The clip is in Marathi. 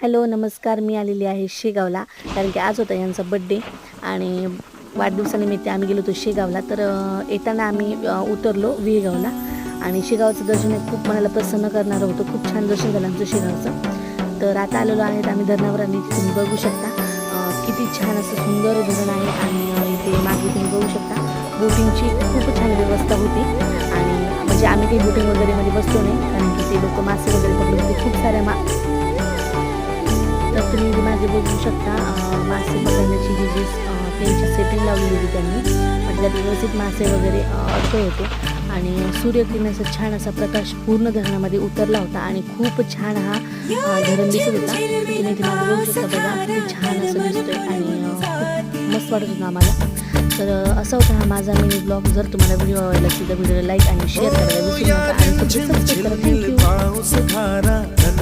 हॅलो नमस्कार, मी आलेली आहे शेगावला, कारण की आज होता यांचा बड्डे आणि वाढदिवसानिमित्त आम्ही गेलो होतो शेगावला. तर येताना आम्ही उतरलो विहेगावला आणि शेगावचं दर्शन खूप मनाला प्रसन्न करणारं होतं. खूप छान दर्शन झालं आमचं शेगावचं. तर आता आलेलो आहेत आम्ही धरणावर आणि तुम्ही बघू शकता किती छान असं सुंदर धरण आहे आणि इथे मागे तुम्ही बघू शकता बोटिंगची खूप छान व्यवस्था होती. आणि म्हणजे आम्ही काही बोटिंग वगैरे मध्ये बसलो नाही, कारण की ते लोक मासे वगैरे पकडले खूप साऱ्या तर तुम्ही मागे बघू शकता मासे पकडण्याची जी त्यांची सेटिंग लावलेली होती त्यांनी, म्हणजे व्यवस्थित मासे वगैरे अडकळे होते. आणि सूर्यकिरणाचा छान असा प्रकाश पूर्ण धरणामध्ये उतरला होता आणि खूप छान हा धरण दिसत होता. तुम्ही इथे मागे बघू शकता बघा किती छान असं दिसतोय आणि खूप मस्त वाटत होतं आम्हाला. तर असा होता हा माझा मिनी ब्लॉग. जर तुम्हाला व्हिडिओ आवडला असेल तर व्हिडिओला लाईक आणि शेअर करायला विसरू नका आणि सबस्क्राईब करा. थँक्यू.